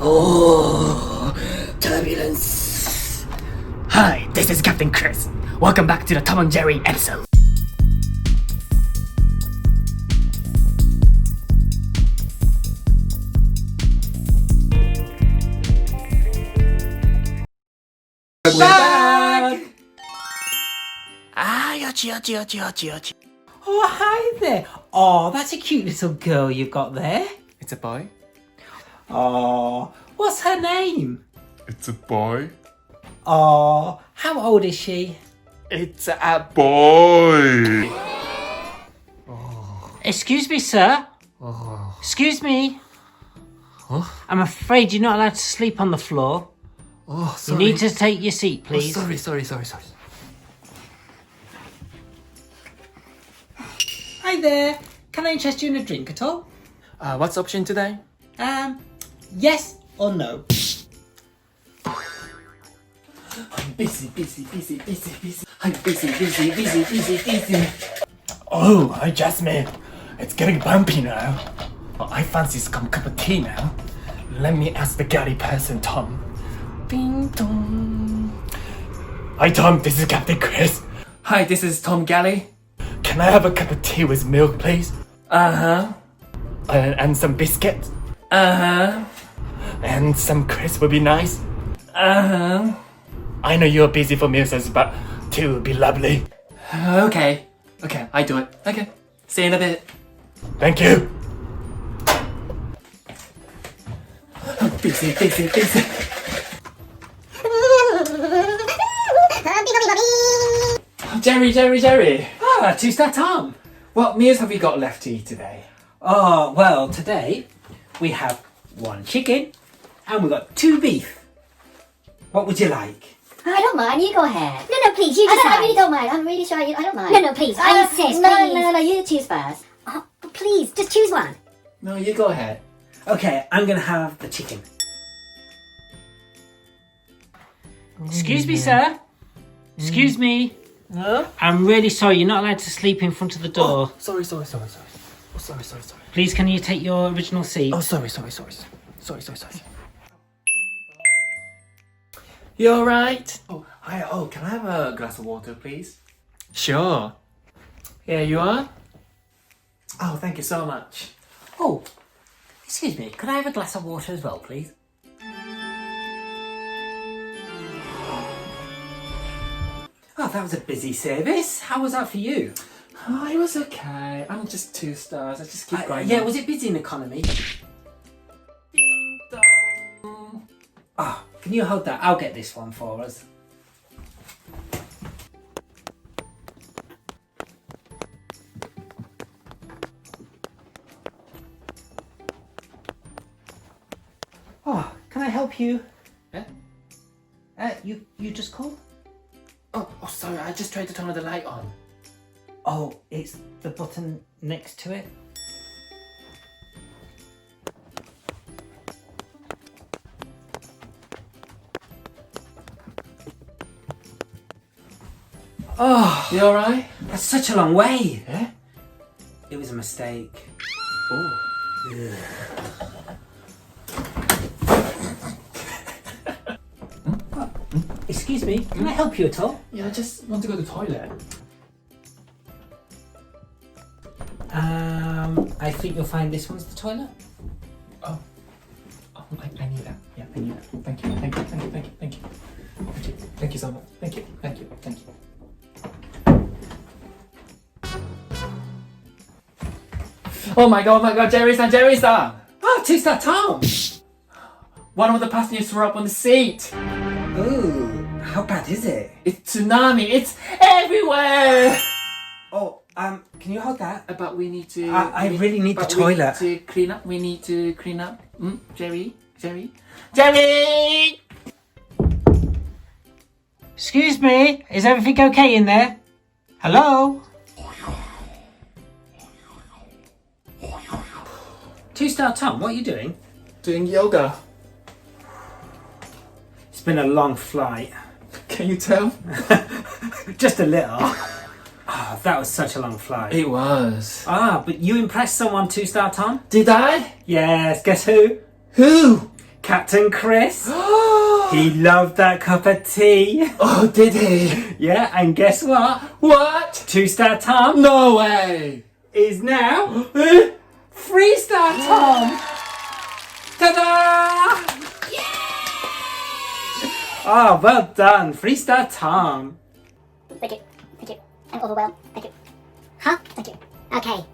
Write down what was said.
Oh, turbulence. Hi, this is Captain Chris. Welcome back to the Tom and Jerry episode. We're back! Yochi. Oh, hi there. Oh, that's a cute little girl you've got there. It's a boy. Oh, what's her name? It's a boy. Oh, how old is she? It's a boy. Excuse me, sir. Excuse me. I'm afraid you're not allowed to sleep on the floor. Oh, You sorry. need to take your seat, please. Sorry. Hi there. Can I interest you in a drink at all? What's option today? Yes or no? I'm busy. I'm busy. Oh, hi Jasmine. It's getting bumpy now. Well, I fancy some cup of tea now. Let me ask the galley person, Tom. Ding dong. Hi Tom, this is Captain Chris. Hi, this is Tom Galley. Can I have a cup of tea with milk, please? Uh-huh. And some biscuits? Uh-huh. And some crisps would be nice. Uh-huh. I know you're busy for meals, but tea would be lovely. Okay, I do it. Okay, see you in a bit. Thank you. Busy. Jerry. Ah, two-star Tom. What meals have you got left to eat today? Oh, well, today we have 1 chicken and we've got 2 beef. What would you like? I don't mind. You go ahead. No, please, you I decide. really don't mind. I'm really sorry. I don't mind. No, please, I insist, No, please. you choose first. Oh, please, just choose one. No, you go ahead. Okay, I'm going to have the chicken. Excuse me, sir. Excuse me. I'm really sorry. You're not allowed to sleep in front of the door. Sorry. Oh, sorry. Please, can you take your original seat? Oh, sorry. You alright? Oh, hi. Oh, can I have a glass of water, please? Sure. Here you are. Oh, thank you so much. Oh, excuse me. Could I have a glass of water as well, please? Oh, that was a busy service. How was that for you? Oh, it was okay. I'm just 2 stars. I just keep going. Yeah, was it busy in economy? Ding dong. Ah, can you hold that? I'll get this one for us. Oh, can I help you? You just called? Oh, sorry. I just tried to turn the light on. Oh, it's the button next to it. Oh, You alright? that's such a long way. Eh? It was a mistake. Oh. Excuse me, can I help you at all? Yeah, I just want to go to the toilet. I think you'll find this one's the toilet. Oh, I need that. Yeah, I need that. Thank you. Thank you so much. Thank you. Oh my god, Jerry-san! Oh, two-star Tom! One of the passengers threw up on the seat. Ooh, how bad is it? It's tsunami. It's everywhere. Oh, can you hold that? But we need to. I really need the but toilet. We need to clean up. Jerry. Excuse me, is everything okay in there? Hello? Two-star Tom, what are you doing? Doing yoga. It's been a long flight. Can you tell? Just a little. Ah, that was such a long flight. It was. Ah, but you impressed someone, two-star Tom? Did I? Yes, guess who? Who? Captain Chris. He loved that cup of tea. Oh, did he? Yeah, and guess what? What? 2-star Tom No way! is now 3-star Tom. Ta-da! Oh, well done. 3-star Tom. Thank you. Thank you. I'm overwhelmed. Thank you. Huh? Thank you. Okay.